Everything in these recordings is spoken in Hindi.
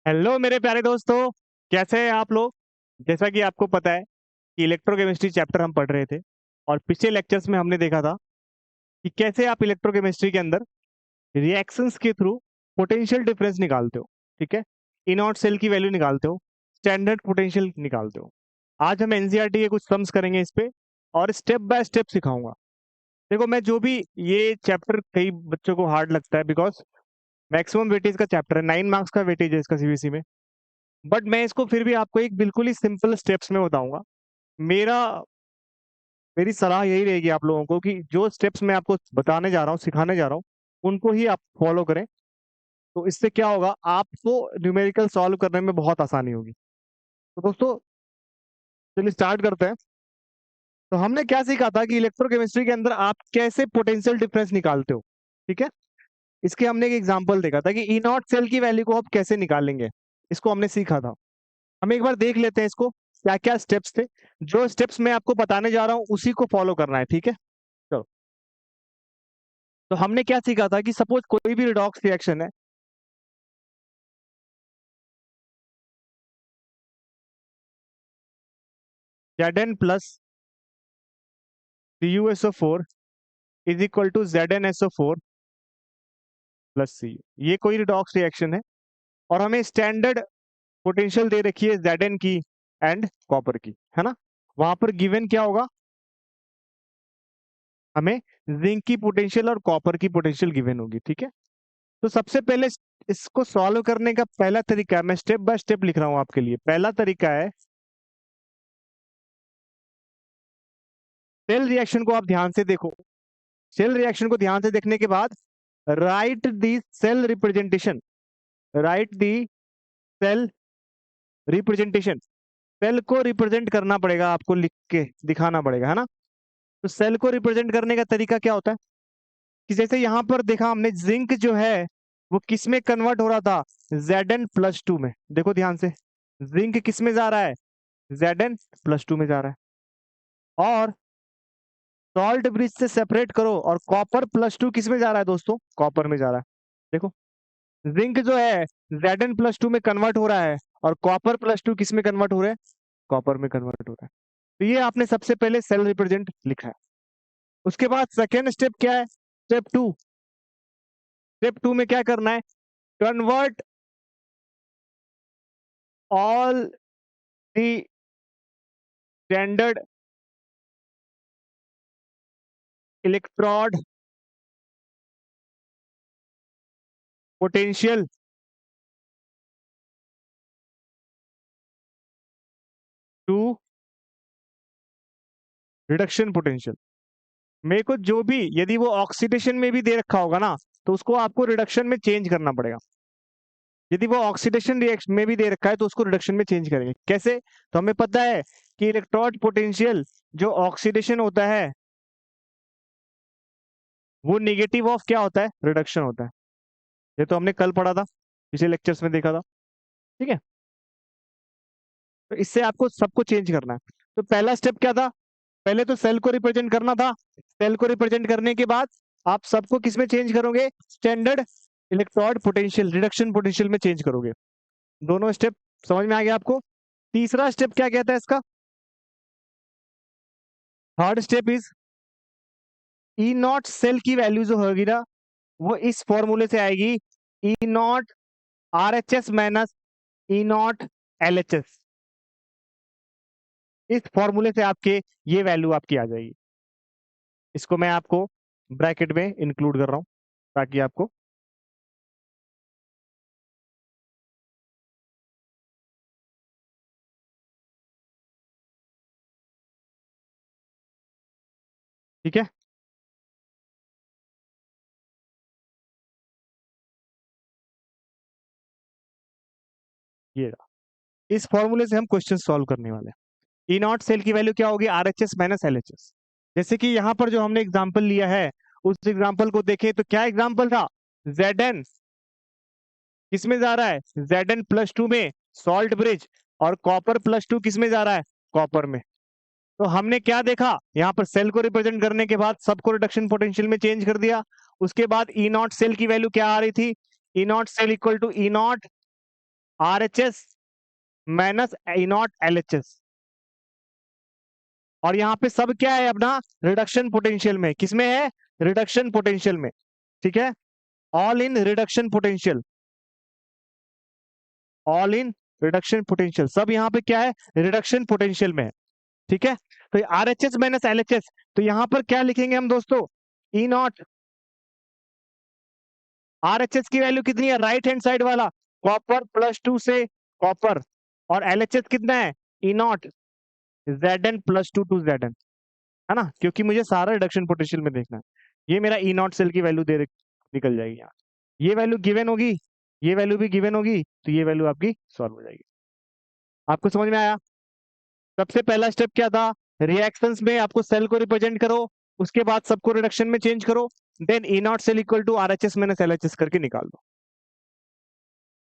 हेलो मेरे प्यारे दोस्तों। कैसे हैं आप लोग। जैसा कि आपको पता है कि इलेक्ट्रोकेमिस्ट्री चैप्टर हम पढ़ रहे थे और पिछले लेक्चर्स में हमने देखा था कि कैसे आप इलेक्ट्रोकेमिस्ट्री के अंदर रिएक्शंस के थ्रू पोटेंशियल डिफरेंस निकालते हो। ठीक है, इनॉट सेल की वैल्यू निकालते हो, स्टैंडर्ड पोटेंशियल निकालते हो। आज हम एनसीईआरटी के कुछ सम्स करेंगे इस पे और स्टेप बाय स्टेप सिखाऊंगा। देखो, मैं जो भी ये चैप्टर कई बच्चों को हार्ड लगता है बिकॉज मैक्सिमम वेटेज का चैप्टर है, 9 मार्क्स का वेटेज है इसका सीबीएसई में। बट मैं इसको फिर भी आपको एक बिल्कुल ही सिंपल स्टेप्स में बताऊंगा। मेरा मेरी सलाह यही रहेगी आप लोगों को कि जो स्टेप्स मैं आपको बताने जा रहा हूँ, सिखाने जा रहा हूँ, उनको ही आप फॉलो करें। तो इससे क्या होगा, आपको न्यूमेरिकल सॉल्व करने में बहुत आसानी होगी। तो दोस्तों, चलिए स्टार्ट करते हैं। तो हमने क्या सीखा था कि इलेक्ट्रोकेमिस्ट्री के अंदर आप कैसे पोटेंशियल डिफरेंस निकालते हो। ठीक है, इसके हमने एक एग्जांपल देखा था कि ई नॉट सेल की वैल्यू को आप कैसे निकालेंगे। इसको हमने सीखा था। हम एक बार देख लेते हैं इसको, क्या क्या स्टेप्स थे। जो स्टेप्स मैं आपको बताने जा रहा हूँ उसी को फॉलो करना है। ठीक है, चलो। तो हमने क्या सीखा था कि सपोज कोई भी रिडॉक्स रिएक्शन है, Zn plus CuSO4 is equal to ZnSO4 plus C. ये कोई रिडॉक्स रिएक्शन है और हमें स्टैंडर्ड पोटेंशियल दे रखी है Zn की एंड कॉपर की, है ना। वहां पर गिवन क्या होगा, हमें जिंक की पोटेंशियल और कॉपर की पोटेंशियल गिवन होगी। ठीक है, तो सबसे पहले इसको सॉल्व करने का पहला तरीका, मैं स्टेप बाय स्टेप लिख रहा हूं आपके लिए। पहला तरीका है, सेल रिएक्शन को आप ध्यान से देखो। सेल रिएक्शन को ध्यान से देखने के बाद राइट दी सेल रिप्रेजेंटेशन, राइट दी सेल रिप्रेजेंटेशन। सेल को रिप्रेजेंट करना पड़ेगा, आपको लिख के दिखाना पड़ेगा, है ना। तो सेल को रिप्रेजेंट करने का तरीका क्या होता है कि जैसे यहां पर देखा हमने, जिंक जो है वो किस में कन्वर्ट हो रहा था, Zn+2 में। देखो ध्यान से, जिंक किस में जा रहा है, Zn+2 में जा रहा है। और सॉल्ट ब्रिज से सेपरेट करो और कॉपर+2 किस में जा रहा है दोस्तों, कॉपर में जा रहा है। देखो, जिंक जो है Zn+2 में कन्वर्ट हो रहा है और कॉपर+2 किस में कन्वर्ट हो रहा है, कॉपर में कन्वर्ट हो रहा है। तो ये आपने सबसे पहले सेल रिप्रेजेंट लिखा है। उसके बाद सेकेंड स्टेप क्या है, स्टेप टू में क्या करना है, convert all the standard electrode potential to reduction potential. मेरे को जो भी, यदि वो ऑक्सीडेशन में भी दे रखा होगा ना, तो उसको आपको रिडक्शन में चेंज करना पड़ेगा। यदि वो ऑक्सीडेशन रिएक्शन में भी दे रखा है तो उसको रिडक्शन में चेंज करेंगे। कैसे, तो हमें पता है कि इलेक्ट्रोड पोटेंशियल जो ऑक्सीडेशन होता है वो निगेटिव ऑफ क्या होता है, रिडक्शन होता है। ये तो हमने कल पढ़ा था, पिछले लेक्चर्स में देखा था। ठीक है, तो इससे आपको सबको चेंज करना है। तो पहला स्टेप क्या था, पहले तो सेल को रिप्रेजेंट करना था। सेल को रिप्रेजेंट करने के बाद आप सबको किस में चेंज करोगे, standard electrode potential, reduction potential में चेंज करोगे। दोनों स्टेप समझ में आ गया आपको। तीसरा स्टेप क्या कहता है इसका, third step is E naught cell की वैल्यू जो होगी ना, वो इस फॉर्मूले से आएगी, E naught RHS minus E naught LHS। इस फॉर्मूले से आपके ये वैल्यू आपकी आ जाएगी। इसको मैं आपको ब्रैकेट में इंक्लूड कर रहा हूं ताकि आपको, ठीक है। ये रहा। इस फॉर्मूले से हम क्वेश्चन सॉल्व करने वाले हैं। ई नॉट सेल की वैल्यू क्या होगी, RHS माइनस LHS। जैसे कि यहां पर जो हमने एग्जांपल लिया है, उस एग्जांपल को देखें तो क्या एग्जांपल था, Zn किसमें जा रहा है, Zn+2 में सॉल्ट ब्रिज, और कॉपर+2 किसमें जा रहा है, कॉपर में। तो हमने क्या देखा, यहाँ पर सेल को रिप्रेजेंट करने के बाद सबको रिडक्शन पोटेंशियल में चेंज कर दिया। उसके बाद ई नॉट सेल की वैल्यू क्या आ रही थी, E naught cell equal to E naught RHS minus E naught LHS। और यहाँ पे सब क्या है अपना रिडक्शन पोटेंशियल में, किसमें है, रिडक्शन पोटेंशियल में, ठीक है, all in reduction potential, all in reduction potential, सब यहाँ पे क्या है, रिडक्शन पोटेंशियल में है, ठीक है। तो RHS माइनस LHS, तो यहाँ पर क्या लिखेंगे हम दोस्तों, ई नॉट, RHS की वैल्यू कितनी है, राइट हैंड साइड वाला कॉपर +2 से कॉपर, और LHS कितना है, E not Zn +2 to Zn, है ना, क्योंकि मुझे सारा रिडक्शन पोटेंशियल में देखना है। ये मेरा ई नॉट सेल की वैल्यू दे निकल जाएगी यहाँ, ये वैल्यू गिवन होगी, ये वैल्यू भी गिवन होगी, तो ये वैल्यू आपकी सॉल्व हो जाएगी। आपको समझ में आया। सबसे पहला स्टेप क्या था, रिएक्शंस में आपको सेल को रिप्रेजेंट करो, उसके बाद सबको रिडक्शन में चेंज करो, then E naught cell equal to RHS minus LHS करके निकाल दो।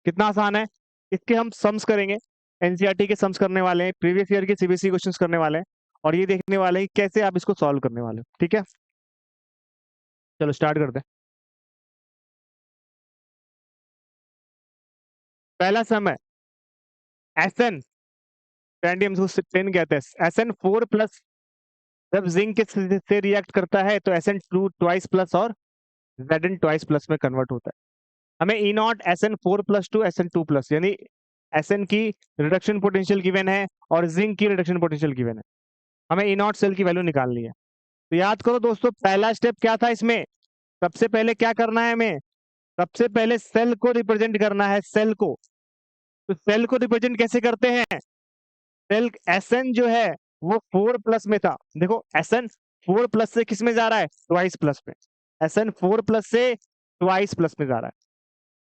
कितना आसान है। इसके हम सम्स करेंगे, एनसीईआरटी के सम्स करने वाले हैं, प्रीवियस ईयर के सीबीएसई क्वेश्चंस करने वाले हैं, और ये देखने वाले हैं कि कैसे आप इसको सॉल्व करने वाले हो, ठीक है। चलो स्टार्ट करते हैं। पहला सम है SN, स्टैंडियम स्ट्रेन कहते हैं, SN4+ जब जिंक से रिएक्ट करता है तो SN2 ट्वाइस प्लस और Zn ट्वाइस प्लस में कन्वर्ट होता है। हमें ई नॉट SN4+ टू SN2+, यानी SN की रिडक्शन पोटेंशियल गिवन है और जिंक की रिडक्शन पोटेंशियल गिवन है, हमें ई नॉट सेल की वैल्यू निकालनी है। तो याद करो दोस्तों, पहला स्टेप क्या था इसमें, सबसे पहले क्या करना है हमें, सबसे पहले सेल को रिप्रेजेंट करना है, सेल को। तो सेल को रिप्रेजेंट कैसे करते हैं, सेल SN जो है वो 4+ में था, देखो SN 4+ से किस में जा रहा है, ट्वाइस प्लस में, SN 4+ से ट्वाइस प्लस में जा रहा है।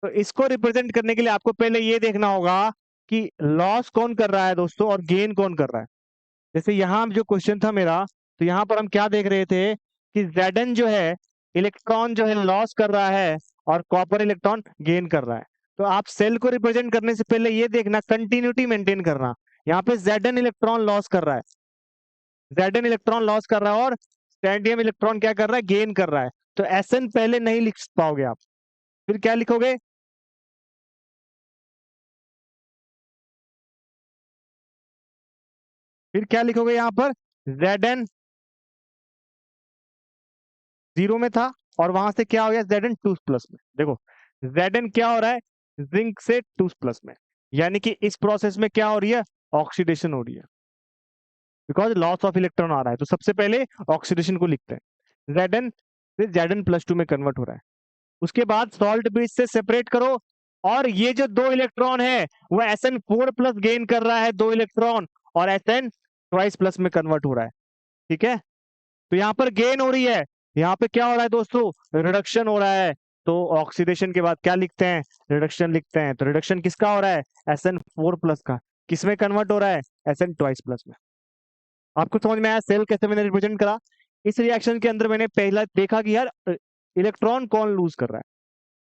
तो इसको रिप्रेजेंट करने के लिए आपको पहले ये देखना होगा कि लॉस कौन कर रहा है दोस्तों और गेन कौन कर रहा है। जैसे यहाँ जो क्वेश्चन था मेरा, तो यहाँ पर हम क्या देख रहे थे कि Zn जो है इलेक्ट्रॉन जो है लॉस कर रहा है और कॉपर इलेक्ट्रॉन गेन कर रहा है। तो आप सेल को रिप्रेजेंट करने से पहले ये देखना, कंटिन्यूटी मेंटेन करना। यहाँ पे Zn इलेक्ट्रॉन लॉस कर रहा है, Zn इलेक्ट्रॉन लॉस कर रहा है और स्टैंडियम इलेक्ट्रॉन क्या कर रहा है, गेन कर रहा है। तो Sn पहले नहीं लिख पाओगे आप, फिर क्या लिखोगे, फिर क्या लिखोगे यहाँ पर, Zn 0 में था और वहां से क्या हो गया Zn 2+ में। देखो Zn क्या हो रहा है, जिंक से 2+ में, यानी कि इस प्रोसेस में क्या हो रही है, ऑक्सीडेशन हो रही है, बिकॉज लॉस ऑफ इलेक्ट्रॉन आ रहा है। तो सबसे पहले ऑक्सीडेशन को लिखते हैं, Zn से Zn+2 में कन्वर्ट हो रहा है। उसके बाद सॉल्ट ब्रिज से सेपरेट करो, और ये जो 2 इलेक्ट्रॉन है वो SN4+ गेन कर रहा है 2 इलेक्ट्रॉन, और SN ट्वाइस प्लस में कन्वर्ट हो रहा है, ठीक है। तो यहाँ पर गेन हो रही है, यहाँ पे क्या हो रहा है दोस्तों, रिडक्शन हो रहा है। तो ऑक्सीडेशन के बाद क्या लिखते हैं, रिडक्शन लिखते हैं। तो रिडक्शन किसका हो रहा है, SN4+ का, किसमें कन्वर्ट हो रहा है, SN ट्वाइस प्लस में। आपको समझ में आया सेल कैसे मैंने रिप्रेजेंट करा। इस रिएक्शन के अंदर मैंने पहला देखा कि यार इलेक्ट्रॉन कौन लूज कर रहा है।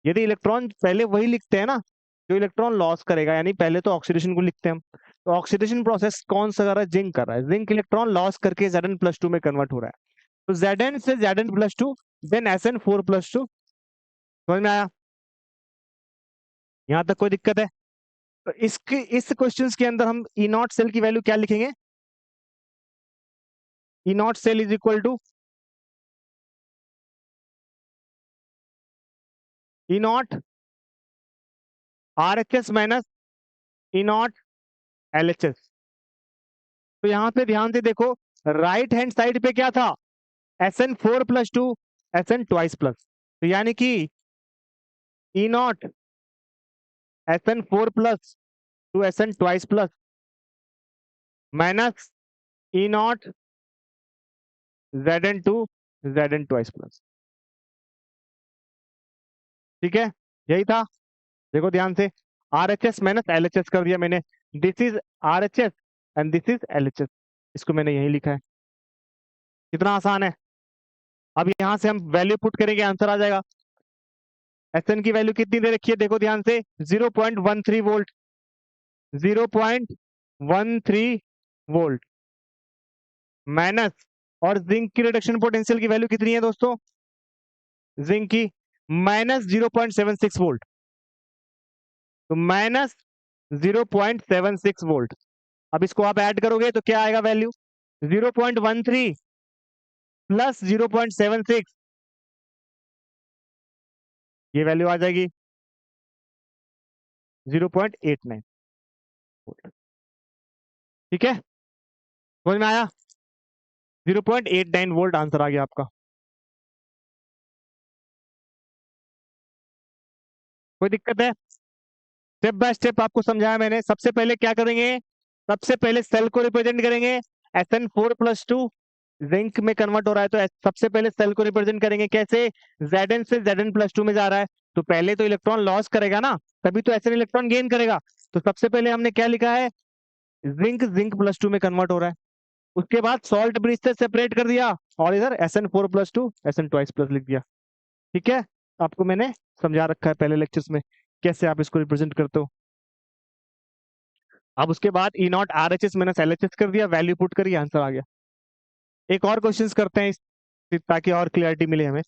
यदि इलेक्ट्रॉन पहले वही लिखते हैं ना जो इलेक्ट्रॉन लॉस करेगा, यानी पहले तो ऑक्सीडेशन को लिखते हैं हम। तो ऑक्सीडेशन प्रोसेस कौन सा कर रहा है, जिंक कर रहा है, जिंक इलेक्ट्रॉन लॉस करके Zn+2 में कन्वर्ट हो रहा है। तो Zn से Zn+2 देन SN4+2, समझ में आया, यहां तक कोई दिक्कत है। तो इस क्वेश्चंस के अंदर हम ई नॉट सेल की वैल्यू क्या लिखेंगे, E naught cell is equal to E naught RHS minus E naught LHS। तो यहां पे ध्यान से देखो, राइट हैंड साइड पे क्या था, SN4+2 SN ट्वाइस प्लस, तो यानी कि E naught SN4+ to SN twice plus minus E naught Zn2 Zn twice plus, ठीक है, यही था। देखो ध्यान से, RHS माइनस LHS कर दिया मैंने, this is RHS and this is LHS, इसको मैंने यही लिखा है। कितना आसान है। अब यहां से हम वैल्यू पुट करेंगे, आंसर आ जाएगा। SN की वैल्यू कितनी दे रखी है, देखो ध्यान से, 0.13 वोल्ट, 0.13 वोल्ट माइनस, और जिंक की रिडक्शन पोटेंशियल की वैल्यू कितनी है दोस्तों, जिंक की -0.76 वोल्ट। तो 0.76 वोल्ट। अब इसको आप ऐड करोगे तो क्या आएगा वैल्यू? 0.13 प्लस 0.76, ये वैल्यू आ जाएगी 0.89 वोल्ट। ठीक है, समझ में आया? 0.89 वोल्ट आंसर आ गया आपका। कोई दिक्कत है? स्टेप बाय स्टेप आपको समझाया मैंने। सबसे पहले क्या करेंगे? सबसे पहले सेल को रिप्रेजेंट करेंगे। Sn4+2 जिंक में कन्वर्ट हो रहा है तो सबसे पहले सेल को रिप्रेजेंट करेंगे कैसे? Zn से Zn+2 में जा रहा है तो पहले तो इलेक्ट्रॉन लॉस करेगा ना, तभी तो Sn इलेक्ट्रॉन गेन करेगा। तो सबसे पहले हमने क्या लिखा है? जिंक जिंक+2 में कन्वर्ट हो रहा है। उसके बाद सॉल्ट ब्रिज से सेपरेट कर दिया और इधर Sn4+2 Sn2+ लिख दिया। ठीक है, आपको मैंने समझा रखा है पहले लेक्चर्स में कैसे आप इसको रिप्रेजेंट करते हो। अब उसके बाद E naught R H S मैंने LHS कर दिया, वैल्यू पुट करिए, आंसर आ गया। एक और क्वेश्चंस करते हैं ताकि और क्लियरिटी मिले हमें।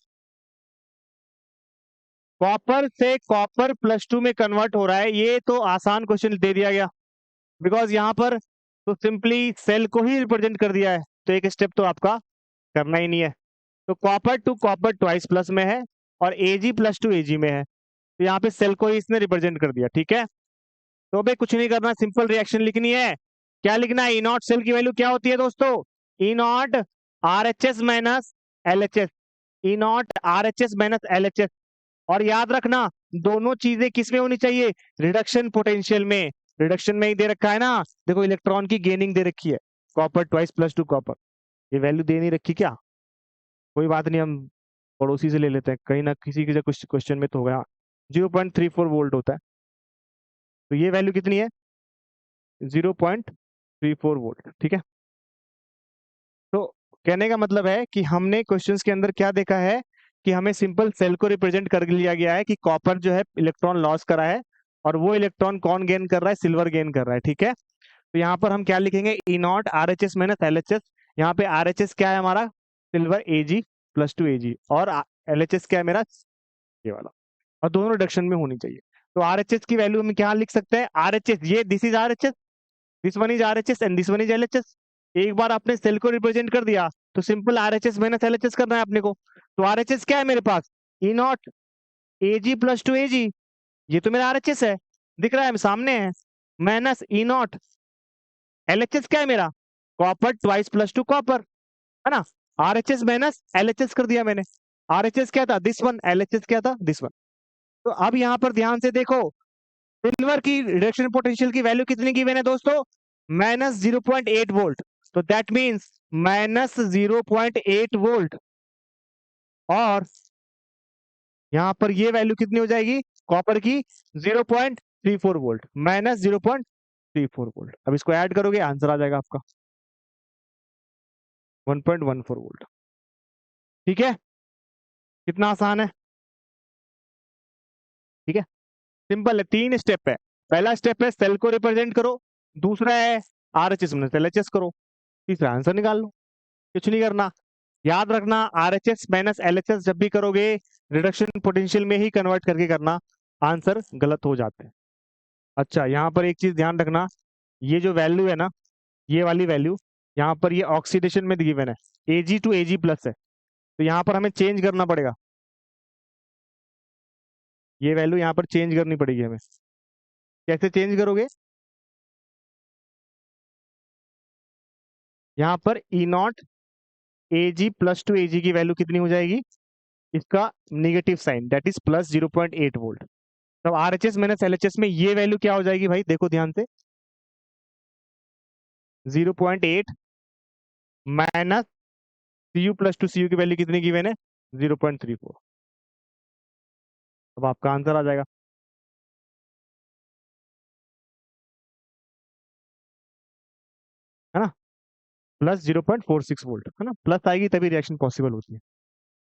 कॉपर से कॉपर+2 में कन्वर्ट हो रहा है, ये तो आसान क्वेश्चन दे दिया गया बिकॉज यहाँ पर तो सिंपली सेल को ही रिप्रेजेंट कर दिया है, तो एक स्टेप तो आपका करना ही नहीं है। तो copper two copper twice plus में है और Ag+2 Ag में है, तो यहाँ पे सेल को ही इसने रिप्रेजेंट कर दिया। ठीक है, तो भाई कुछ नहीं करना, सिंपल रिएक्शन लिखनी है। क्या लिखना है? ई नॉट सेल की वैल्यू क्या होती है दोस्तों? E naught R H S minus L H S, E naught R H S minus L H S. और याद रखना दोनों चीजें किस में होनी चाहिए? रिडक्शन पोटेंशियल में। रिडक्शन में ही दे रखा है ना, देखो इलेक्ट्रॉन की गेनिंग दे रखी है, कॉपर 2+2 कॉपर। ये वैल्यू दे नहीं रखी क्या? कोई बात नहीं, हम पड़ोसी से ले लेते हैं, कहीं ना किसी के कुछ क्वेश्चन में तो होगा। 0.34 वोल्ट होता है, तो ये वैल्यू कितनी है? 0.34 वोल्ट। ठीक है, तो कहने का मतलब है कि हमने क्वेश्चंस के अंदर क्या देखा है कि हमें सिंपल सेल को रिप्रेजेंट कर लिया गया है कि कॉपर जो है इलेक्ट्रॉन लॉस करा है और वो इलेक्ट्रॉन कौन गेन कर रहा है? सिल्वर गेन कर रहा है। ठीक है, तो यहाँ पर हम क्या लिखेंगे? E naught R H S minus L H S. यहाँ पे आर एच एस क्या है हमारा? सिल्वर Ag+2 Ag, और एल एच एस क्या है मेरा? ये वाला। और दोनों रिडक्शन में होनी चाहिए। तो आर एच एस की वैल्यू हम क्या लिख सकते हैं? आर एच एस, ये this is are H S, this one is are H S and this one is L H S. एक बार आपने सेल को रिप्रेजेंट कर दिया तो simple are H S minus L H S करना है अपने को। तो आर एच एस क्या है मेरे पास? ई नॉट Ag+2 Ag, ये तो मेरा आर एच एस है, दिख रहा है सामने है, minus E naught L H S क्या है मेरा? कॉपर 2+2 कॉपर, है ना? Are H S minus L H S कर दिया मैंने। आर एच एस क्या था? This one. L H S क्या था? This one. तो अब यहाँ पर ध्यान से देखो, सिल्वर की रिडक्शन पोटेंशियल की वैल्यू कितनी गिवन है दोस्तों? -0.8 वोल्ट। तो दैट मीन्स -0.8 वोल्ट। और यहां पर ये वैल्यू कितनी हो जाएगी कॉपर की? 0.34 वोल्ट, -0.34 वोल्ट। अब इसको ऐड करोगे आंसर आ जाएगा आपका 1.14 वोल्ट। ठीक है, कितना आसान है? ठीक है, सिंपल है, 3 स्टेप है। पहला स्टेप है सेल को रिप्रेजेंट करो, दूसरा है आर एच एस में एल एच एस करो, तीसरा आंसर निकाल लो। कुछ नहीं करना, याद रखना are H S minus L H S जब भी करोगे रिडक्शन पोटेंशियल में ही कन्वर्ट करके करना, आंसर गलत हो जाते हैं। अच्छा, यहाँ पर एक चीज ध्यान रखना, ये जो वैल्यू है ना, ये वाली वैल्यू यहाँ पर ये ऑक्सीडेशन में गिवन है, Ag टू Ag+ है, तो यहाँ पर हमें चेंज करना पड़ेगा। ये वैल्यू यहाँ पर चेंज करनी पड़ेगी हमें। कैसे चेंज करोगे? यहाँ पर ई नॉट Ag+2 Ag की वैल्यू कितनी हो जाएगी? इसका negative sign, that is +0.8 volt. तब R H S minus L H S में ये वैल्यू क्या हो जाएगी भाई? देखो ध्यान से, 0.8 माइनस Cu+2 Cu की वैल्यू कितनी गिवन है? 0.34। अब आपका आंसर आ जाएगा। है ना? +0.46 वोल्ट, है ना? प्लस आएगी तभी रिएक्शन पॉसिबल होती है।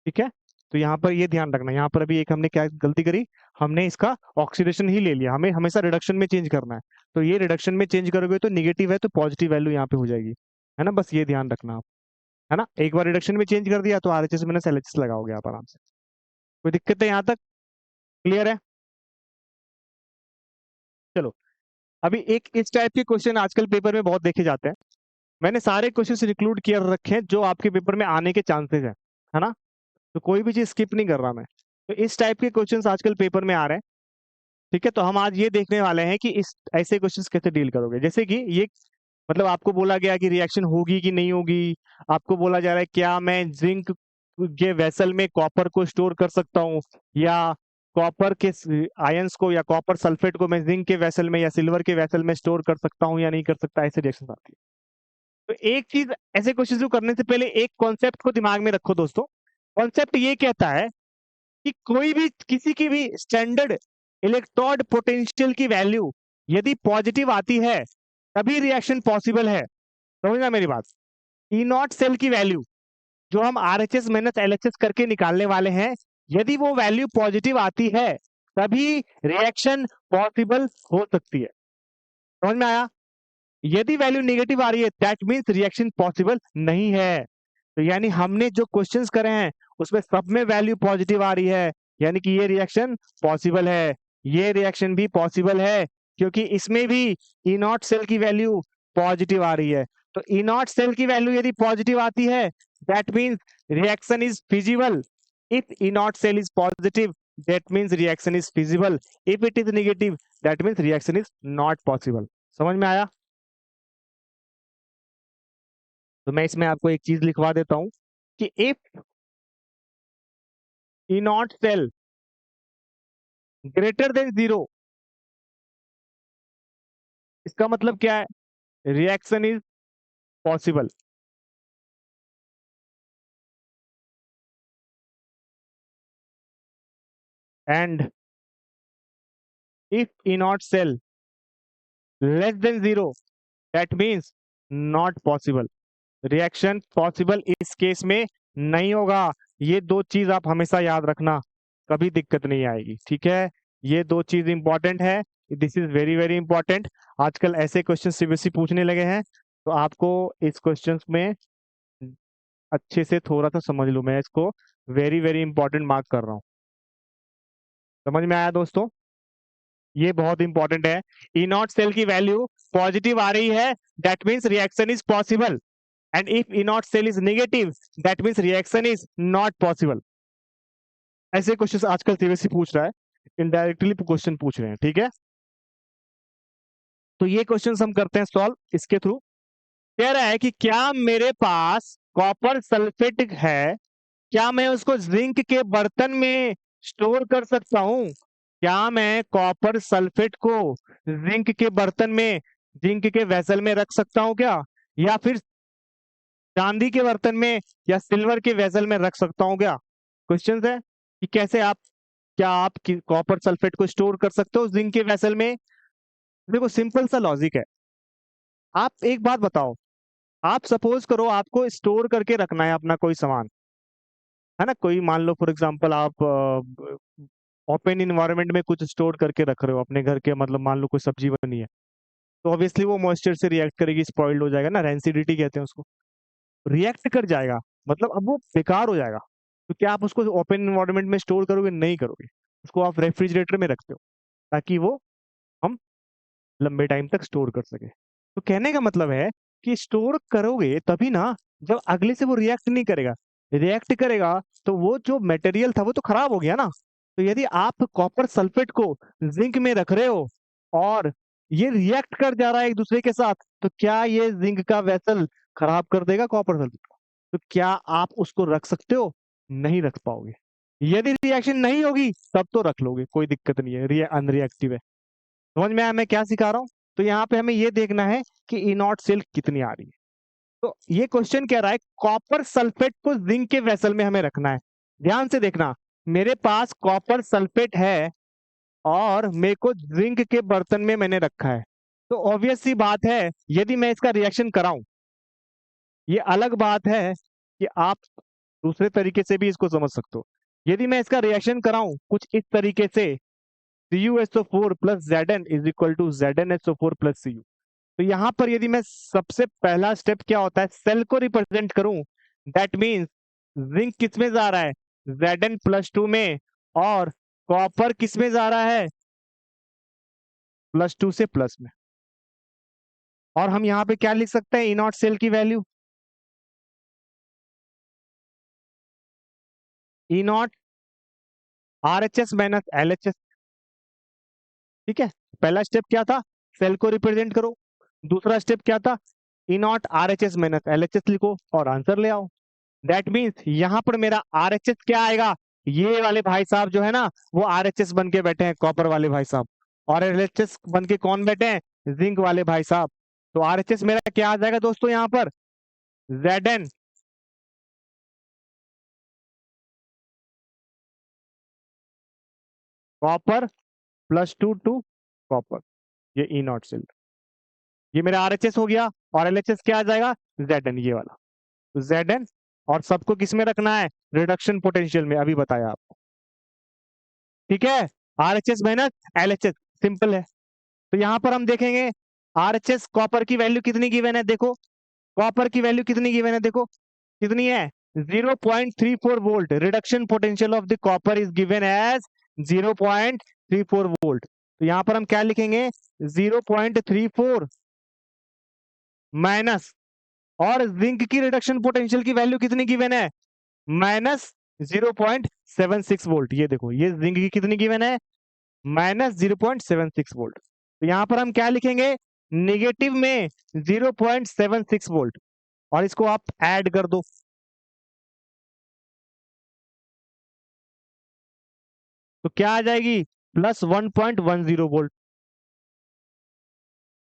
ठीक है, तो यहाँ पर ये ध्यान रखना, यहाँ पर अभी एक हमने क्या गलती करी, हमने इसका ऑक्सीडेशन ही ले लिया, हमें हमेशा रिडक्शन में चेंज करना है। तो ये रिडक्शन में चेंज करोगे तो निगेटिव है तो पॉजिटिव वैल्यू यहाँ पे हो जाएगी, है ना? बस ये ध्यान रखना आप, है ना? एक बार रिडक्शन में चेंज कर दिया तो are H S minus L H S लगाओगे आप आराम से। कोई दिक्कत है यहाँ तक? क्लियर है? चलो, अभी एक इस टाइप के क्वेश्चन आजकल पेपर में बहुत देखे जाते हैं। मैंने सारे क्वेश्चन इंक्लूड किए रखे हैं जो आपके पेपर में आने के चांसेस है ना, तो कोई भी चीज स्किप नहीं कर रहा मैं। तो इस टाइप के क्वेश्चंस आजकल पेपर में आ रहे हैं। ठीक है, तो हम आज ये देखने वाले हैं कि इस ऐसे क्वेश्चंस कैसे डील करोगे। जैसे कि ये मतलब आपको बोला गया कि रिएक्शन होगी कि नहीं होगी, आपको बोला जा रहा है क्या मैं जिंक के वेसल में कॉपर को स्टोर कर सकता हूँ, या कॉपर के आयंस को या कॉपर सल्फेट को मैं जिंक के वेसल में या सिल्वर के वेसल में स्टोर कर सकता हूँ या नहीं कर सकता, ऐसे रिएक्शन आती है। तो एक चीज, ऐसे क्वेश्चन करने से पहले एक कॉन्सेप्ट को दिमाग में रखो दोस्तों। कॉन्सेप्ट ये कहता है कि कोई भी किसी की भी स्टैंडर्ड इलेक्ट्रोड पोटेंशियल की वैल्यू यदि पॉजिटिव आती है तभी रिएक्शन पॉसिबल है। समझना मेरी बात। ई नॉट सेल की वैल्यू जो हम RHS माइनस LHS करके निकालने वाले हैं, यदि वो वैल्यू पॉजिटिव आती है तभी रिएक्शन पॉसिबल हो सकती है। समझ में आया? यदि वैल्यू नेगेटिव आ रही है दैट मीन्स रिएक्शन पॉसिबल नहीं है। तो यानी हमने जो क्वेश्चंस करे हैं उसमें सब में वैल्यू पॉजिटिव आ रही है, यानी कि ये रिएक्शन पॉसिबल है। ये रिएक्शन भी पॉसिबल है क्योंकि इसमें भी ई नॉट सेल की वैल्यू पॉजिटिव आ रही है। तो ई नॉट सेल की वैल्यू यदि पॉजिटिव आती है that means reaction is feasible. If E naught cell is positive that means reaction is feasible. If it is negative that means reaction is not possible. समझ में आया? तो मैं इसमें आपको एक चीज लिखवा देता हूं कि if E naught cell greater than 0, इसका मतलब क्या है? Reaction is possible. And if E naught cell less than 0 that means not possible. Reaction possible इस केस में नहीं होगा। ये दो चीज आप हमेशा याद रखना, कभी दिक्कत नहीं आएगी। ठीक है, ये दो चीज इंपॉर्टेंट है। This is very very important. आजकल ऐसे क्वेश्चन सीबीएसई पूछने लगे हैं, तो आपको इस क्वेश्चंस में अच्छे से थोड़ा सा समझ लो। मैं इसको वेरी वेरी इंपॉर्टेंट मार्क कर रहा हूँ। समझ में आया दोस्तों? ये बहुत इंपॉर्टेंट है। ई नॉट सेल की वैल्यू पॉजिटिव आ रही है that means reaction is possible, and if E naught cell is negative that means reaction is not possible. ऐसे क्वेश्चन आजकल सीबीएसई पूछ रहा है, इनडायरेक्टली क्वेश्चन पूछ रहे हैं। ठीक है, तो ये क्वेश्चन हम करते हैं सॉल्व इसके थ्रू। कह रहा है कि क्या मेरे पास कॉपर सल्फेट है, क्या मैं उसको जिंक के बर्तन में स्टोर कर सकता हूं? क्या मैं कॉपर सल्फेट को जिंक के बर्तन में, जिंक के वेसल में रख सकता हूं क्या, या फिर चांदी के बर्तन में या सिल्वर के वेसल में रख सकता हूं क्या? क्वेश्चन है कि कैसे आप, क्या आप कॉपर सल्फेट को स्टोर कर सकते हो जिंक के वेसल में? देखो सिंपल सा लॉजिक है। आप एक बात बताओ, आप सपोज करो आपको स्टोर करके रखना है अपना कोई सामान, है ना, कोई मान लो फॉर एग्जांपल आप ओपन इन्वायरमेंट में कुछ स्टोर करके रख रहे हो अपने घर के, मतलब मान लो कोई सब्जी बनी है, तो ऑब्वियसली वो मॉइस्चर से रिएक्ट करेगी, स्पॉइल्ड हो जाएगा ना, रेंसिडिटी कहते हैं उसको, रिएक्ट कर जाएगा, मतलब अब वो बेकार हो जाएगा। तो क्या आप उसको ओपन इन्वायरमेंट में स्टोर करोगे? नहीं करोगे। उसको आप रेफ्रिजरेटर में रखते हो ताकि वो हम लंबे टाइम तक स्टोर कर सके। तो कहने का मतलब है कि स्टोर करोगे तभी ना जब अगले से वो रिएक्ट नहीं करेगा। रिएक्ट करेगा तो वो जो मटेरियल था वो तो खराब हो गया ना। तो यदि आप कॉपर सल्फेट को जिंक में रख रहे हो और ये रिएक्ट कर जा रहा है एक दूसरे के साथ, तो क्या ये जिंक का वेसल खराब कर देगा कॉपर सल्फेट को? तो क्या आप उसको रख सकते हो? नहीं रख पाओगे। यदि रिएक्शन नहीं होगी तब तो रख लोगे, कोई दिक्कत नहीं है, अनरिएक्टिव है। समझ में आया मैं क्या सिखा रहा हूँ? तो यहाँ पे हमें ये देखना है कि ई नॉट सेल कितनी आ रही है। तो ये क्वेश्चन कह रहा है कॉपर सल्फेट को जिंक के वेसल में हमें रखना है। ध्यान से देखना, मेरे पास कॉपर सल्फेट है और मेरे को जिंक के बर्तन में मैंने रखा है। तो ऑब्वियस सी बात है यदि मैं इसका रिएक्शन कराऊं, ये अलग बात है कि आप दूसरे तरीके से भी इसको समझ सकते हो। यदि मैं इसका रिएक्शन कराऊं कुछ इस तरीके से, CuSO4 plus Zn is equal to ZnSO4 plus Cu, तो यहां पर यदि मैं सबसे पहला स्टेप क्या होता है, सेल को रिप्रेजेंट करूं, दैट मीन्स जिंक किस में जा रहा है? Zn+2 में, और कॉपर किस में जा रहा है? +2 से प्लस में। और हम यहाँ पे क्या लिख सकते हैं, ई नॉट सेल की वैल्यू, ई naught R H S minus L H S. ठीक है, पहला स्टेप क्या था, सेल को रिप्रेजेंट करो। दूसरा स्टेप क्या था, E naught R H S minus L H S लिखो और आंसर ले आओ। दैट मीन्स यहाँ पर मेरा आर एच एस क्या आएगा, ये वाले भाई साहब जो है ना वो आर एच एस बन के बैठे हैं, कॉपर वाले भाई साहब, और एल एच एस बन के कौन बैठे हैं, जिंक वाले भाई साहब। तो आर एच एस मेरा क्या आ जाएगा दोस्तों यहाँ पर, Z N copper plus two copper, ये ई नॉट सेल, ये मेरा आर एच एस हो गया। और एल एच एस क्या आ जाएगा, जेड एन, ये वाला जेड एन। और सबको किस में रखना है, रिडक्शन पोटेंशियल में, अभी बताया आपको। ठीक है, R H S minus L H S, simple है। तो यहां पर हम देखेंगे आर एच एस कॉपर की वैल्यू कितनी गिवन है, देखो कॉपर की वैल्यू कितनी गिवन है, देखो कितनी है, 0.34 volt. Reduction potential of the copper is given as 0.34 volt. तो यहां पर हम क्या लिखेंगे, 0.34 माइनस, और जिंक की रिडक्शन पोटेंशियल की वैल्यू कितनी गिवन है, माइनस 0.76 वोल्ट। ये देखो ये जिंक की कितनी गिवन है, माइनस 0.76 वोल्ट। तो यहां पर हम क्या लिखेंगे, निगेटिव में 0.76 वोल्ट, और इसको आप ऐड कर दो। तो क्या आ जाएगी, प्लस 1.10 वोल्ट।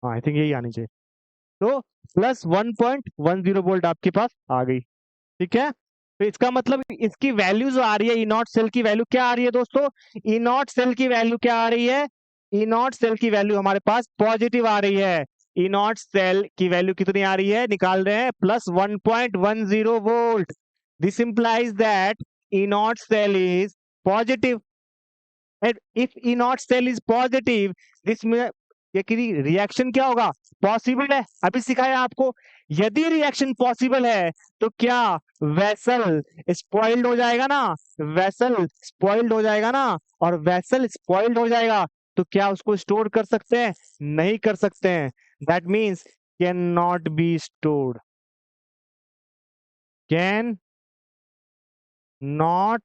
हाँ आई थिंक यही आनी चाहिए। तो प्लस 1.10 वोल्ट आपके पास आ गई। ठीक है, तो इसका मतलब इसकी वैल्यू जो आ रही है, ई नॉट सेल की वैल्यू क्या आ रही है दोस्तों, ई नॉट सेल की वैल्यू क्या आ रही है, ई नॉट सेल की वैल्यू हमारे पास पॉजिटिव आ रही है। ई नॉट सेल की वैल्यू कितनी आ रही है, निकाल रहे हैं, plus 1.10 volt. This implies that E naught cell is positive, and if E naught cell is positive, this में ये रिएक्शन क्या होगा, पॉसिबल है, अभी सिखाया आपको। यदि रिएक्शन पॉसिबल है तो क्या वेसल स्पॉइल्ड हो जाएगा ना, वेसल स्पॉइल्ड हो जाएगा ना, और वेसल स्पॉइल्ड हो जाएगा तो क्या उसको स्टोर कर सकते हैं, नहीं कर सकते हैं। That means can not be stored, can not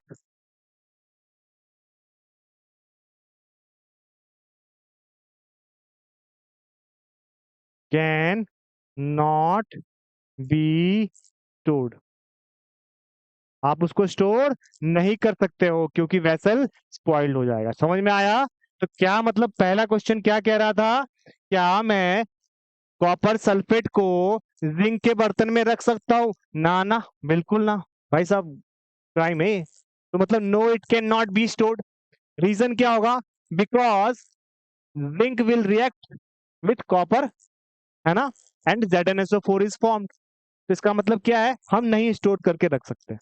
can not be stored, आप उसको स्टोर नहीं कर सकते हो क्योंकि वेसल स्पॉइल्ड हो जाएगा। समझ में आया। तो क्या मतलब, पहला क्वेश्चन क्या कह रहा था, क्या मैं कॉपर सल्फेट को जिंक के बर्तन में रख सकता हूं, ना ना बिल्कुल ना भाई साहब, क्राइम है। तो मतलब no it can not be stored. Reason क्या होगा, because zinc will react with copper, है ना, एंड ZnSO4 इज फॉर्म्ड। तो इसका मतलब क्या है, हम नहीं स्टोर करके रख सकते।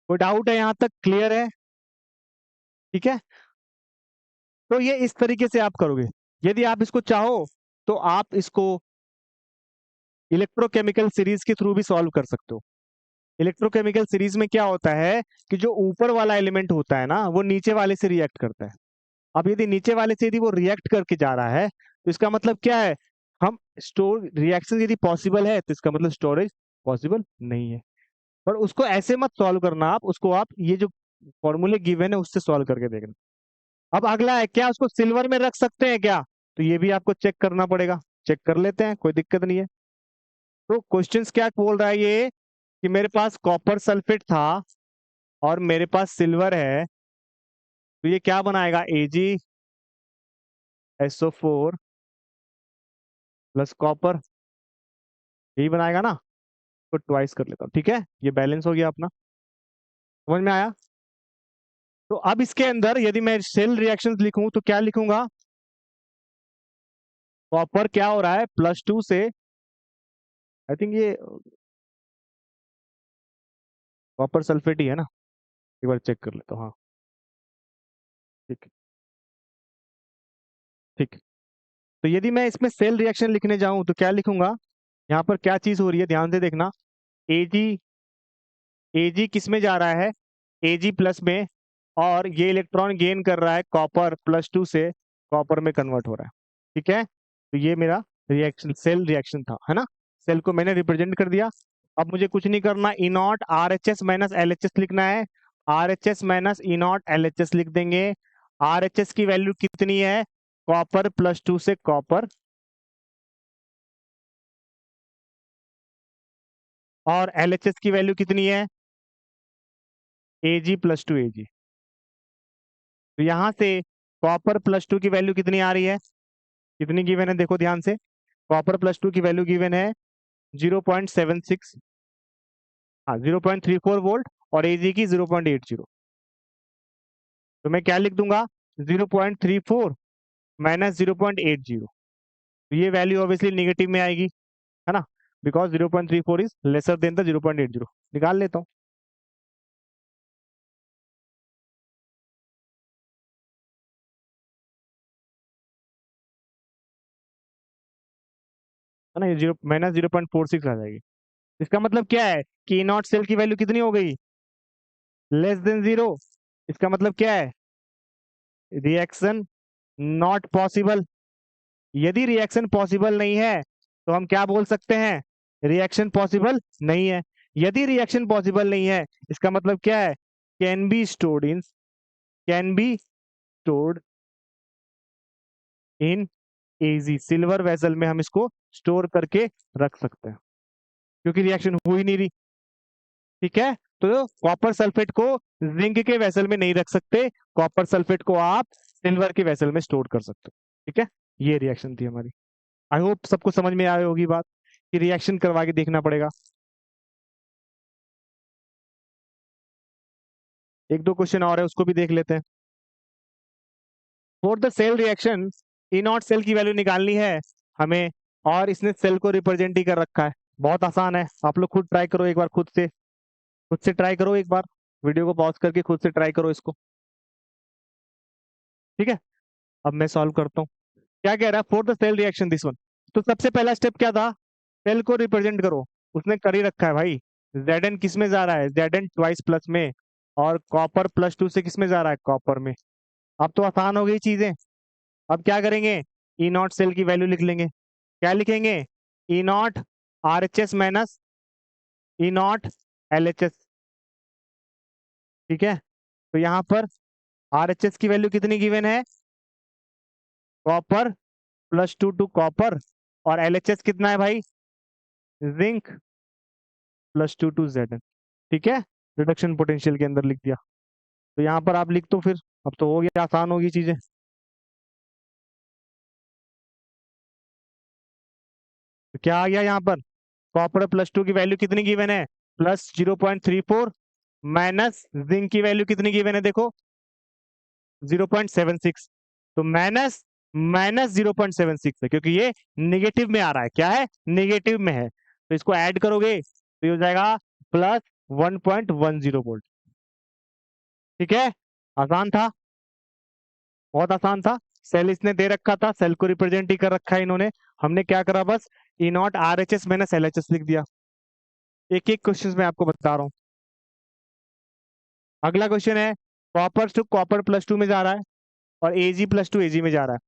कोई डाउट है यहां तक, क्लियर है। ठीक है, तो ये इस तरीके से आप करोगे। यदि आप इसको चाहो तो आप इसको इलेक्ट्रोकेमिकल सीरीज के थ्रू भी सॉल्व कर सकते हो। इलेक्ट्रोकेमिकल सीरीज में क्या होता है कि जो ऊपर वाला एलिमेंट होता है ना वो नीचे वाले से रिएक्ट करता है। अब यदि नीचे वाले से यदि वो रिएक्ट करके जा रहा है तो इसका मतलब क्या है, हम स्टोर रिएक्शन यदि पॉसिबल है तो इसका मतलब स्टोरेज पॉसिबल नहीं है। पर उसको ऐसे मत सॉल्व करना, आप उसको आप ये जो फॉर्मूले गिवन है उससे सॉल्व करके देखना। अब अगला है, क्या उसको सिल्वर में रख सकते हैं क्या, तो ये भी आपको चेक करना पड़ेगा। चेक कर लेते हैं, कोई दिक्कत नहीं है। तो क्वेश्चंस क्या बोल रहा है ये, कि मेरे पास कॉपर सल्फेट था और मेरे पास सिल्वर है, तो ये क्या बनाएगा, AgSO4 प्लस कॉपर, यही बनाएगा ना। तो ट्वाइस कर लेता हूँ, ठीक है, ये बैलेंस हो गया अपना। समझ में आया। तो अब इसके अंदर यदि मैं सेल रिएक्शंस लिखूं तो क्या लिखूंगा, कॉपर क्या हो रहा है, +2 से, आई थिंक ये कॉपर सल्फेट ही है ना, एक बार चेक कर लेता हूँ। हाँ ठीक है, ठीक है। तो यदि मैं इसमें सेल रिएक्शन लिखने जाऊं तो क्या लिखूंगा, यहाँ पर क्या चीज हो रही है ध्यान से देखना, एजी, एजी किस में जा रहा है, एजी प्लस में, और ये इलेक्ट्रॉन गेन कर रहा है कॉपर +2 से कॉपर में कन्वर्ट हो रहा है। ठीक है, तो ये मेरा रिएक्शन सेल रिएक्शन था, है ना। सेल को मैंने रिप्रेजेंट कर दिया। अब मुझे कुछ नहीं करना, E naught R H S minus L H S लिखना है। R H S minus E naught L H S लिख देंगे। आर एच एस की वैल्यू कितनी है, कॉपर प्लस 2 से कॉपर, और एल एच एस की वैल्यू कितनी है, ए जी प्लस 2 ए जी। तो यहां से कॉपर प्लस 2 की वैल्यू कितनी आ रही है, कितनी गिवन है, देखो ध्यान से। कॉपर प्लस 2 की वैल्यू गिवन है 0.76, हाँ 0.34 वोल्ट, और एजी की 0.80। तो मैं क्या लिख दूंगा, 0.34 माइनस 0.80। तो ये वैल्यू ऑब्वियसली निगेटिव में आएगी, है ना, because 0.34 is lesser than the 0.80। निकाल लेता हूँ। है ना, ये 0 - 0.46 आ जाएगी। इसका मतलब क्या है कि ई नॉट सेल की वैल्यू कितनी हो गई, लेस देन 0। इसका मतलब क्या है, रिएक्शन नॉट पॉसिबल। यदि रिएक्शन पॉसिबल नहीं है तो हम क्या बोल सकते हैं, रिएक्शन पॉसिबल नहीं है। यदि रिएक्शन पॉसिबल नहीं है, इसका मतलब क्या है, can be stored in, can be stored in AG, silver vessel में हम इसको स्टोर करके रख सकते हैं, क्योंकि रिएक्शन हो ही नहीं रही। ठीक है, तो कॉपर सल्फेट को जिंक के वेसल में नहीं रख सकते, कॉपर सल्फेट को आप सिल्वर के वेसल में स्टोर कर सकते हो। ठीक है, ये रिएक्शन थी हमारी। आई होप सबको समझ में आई होगी बात, कि रिएक्शन करवा के देखना पड़ेगा। एक दो क्वेश्चन और है, उसको भी देख लेते हैं। For the cell reaction E naught cell की वैल्यू निकालनी है हमें, और इसने सेल को रिप्रेजेंट ही कर रखा है। बहुत आसान है, आप लोग खुद ट्राई करो एक बार, खुद से ट्राई करो एक बार, वीडियो को पॉज करके खुद से ट्राई करो इसको। ठीक है, अब मैं सॉल्व करता हूँ। क्या कह रहा है, for the cell reaction this one. तो सबसे पहला स्टेप क्या था, सेल को रिप्रेजेंट करो, उसने कर ही रखा है भाई। Zn किस में जा रहा है, Zn ट्वाइस प्लस में, और कॉपर प्लस 2 से किस में जा रहा है, कॉपर में। अब तो आसान हो गई चीजें। अब क्या करेंगे, ई नॉट सेल की वैल्यू लिख लेंगे। क्या लिखेंगे, E naught R H S minus E naught L H S. ठीक है, तो यहाँ पर आर एच एस की वैल्यू कितनी गिवन है, कॉपर प्लस 2 टू कॉपर, और एल एच एस कितना है भाई, जिंक प्लस 2 टू जेड। ठीक है, रिडक्शन पोटेंशियल के अंदर लिख दिया। तो यहाँ पर आप लिख दो फिर, अब तो हो गया, आसान होगी चीजें। तो क्या आ गया यहाँ पर, कॉपर प्लस 2 की वैल्यू कितनी गिवन है, प्लस 0.34, माइनस जिंक की वैल्यू कितनी गिवन है, देखो 0.76। तो माइनस माइनस 0.76 है, क्योंकि ये निगेटिव में आ रहा है। क्या है, निगेटिव में है, तो इसको ऐड करोगे तो ये हो जाएगा प्लस 1.10 वोल्ट। ठीक है, आसान था, बहुत आसान था। सेल इसने दे रखा था, सेल को रिप्रेजेंट ही कर रखा है इन्होंने। हमने क्या करा, बस E naught R H S minus L H S लिख दिया। एक एक क्वेश्चन में आपको बता रहा हूँ। अगला क्वेश्चन है, कॉपर टू कॉपर प्लस 2 में जा रहा है, और एजी प्लस 2 एजी में जा रहा है।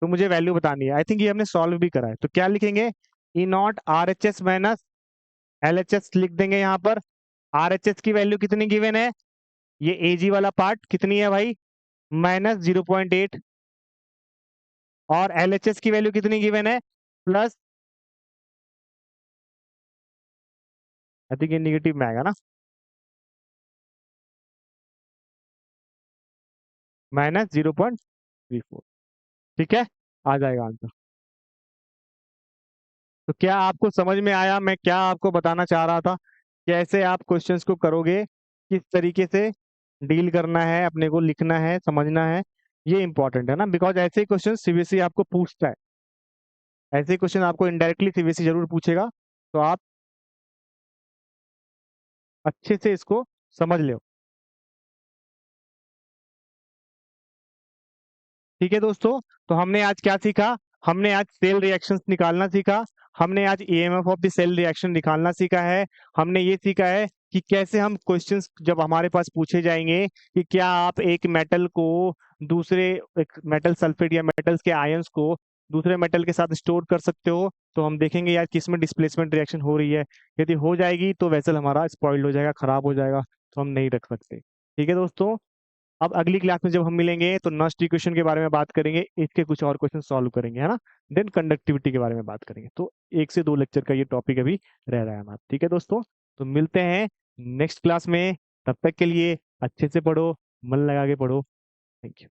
तो मुझे वैल्यू बतानी है। आई थिंक ये हमने सॉल्व भी करा है। तो क्या लिखेंगे, E naught R H S minus L H S लिख देंगे यहाँ पर। आर एच एस की वैल्यू कितनी गिवन है, ये एजी वाला पार्ट कितनी है भाई, -0.8, और एल एच एस की वैल्यू कितनी गिवन है, प्लस, आई थिंक ये निगेटिव में आएगा ना, -0.34। ठीक है, आ जाएगा आंसर। तो क्या आपको समझ में आया मैं क्या आपको बताना चाह रहा था, कैसे आप क्वेश्चंस को करोगे, किस तरीके से डील करना है, अपने को लिखना है, समझना है, ये इंपॉर्टेंट है ना। बिकॉज ऐसे क्वेश्चन सीबीएसई आपको पूछता है, ऐसे क्वेश्चन आपको इनडायरेक्टली सीबीएसई जरूर पूछेगा। तो आप अच्छे से इसको समझ लो। ठीक है दोस्तों, तो हमने आज क्या सीखा, हमने आज सेल रिएक्शंस निकालना सीखा, हमने आज EMF of the cell reaction निकालना सीखा है। हमने ये सीखा है कि कैसे हम क्वेश्चंस जब हमारे पास पूछे जाएंगे कि क्या आप एक मेटल को दूसरे एक मेटल सल्फेट या मेटल्स के आयंस को दूसरे मेटल के साथ स्टोर कर सकते हो, तो हम देखेंगे यार किस में डिस्प्लेसमेंट रिएक्शन हो रही है। यदि हो जाएगी तो वेसल हमारा स्पॉइल हो जाएगा, खराब हो जाएगा, तो हम नहीं रख सकते। ठीक है दोस्तों, अब अगली क्लास में जब हम मिलेंगे तो नस्ट इक्वेशन के बारे में बात करेंगे, इसके कुछ और क्वेश्चन सॉल्व करेंगे, है ना। देन कंडक्टिविटी के बारे में बात करेंगे। तो 1 से 2 लेक्चर का ये टॉपिक अभी रह रहा है हमारा। ठीक है दोस्तों, तो मिलते हैं नेक्स्ट क्लास में। तब तक के लिए अच्छे से पढ़ो, मन लगा के पढ़ो। Thank you.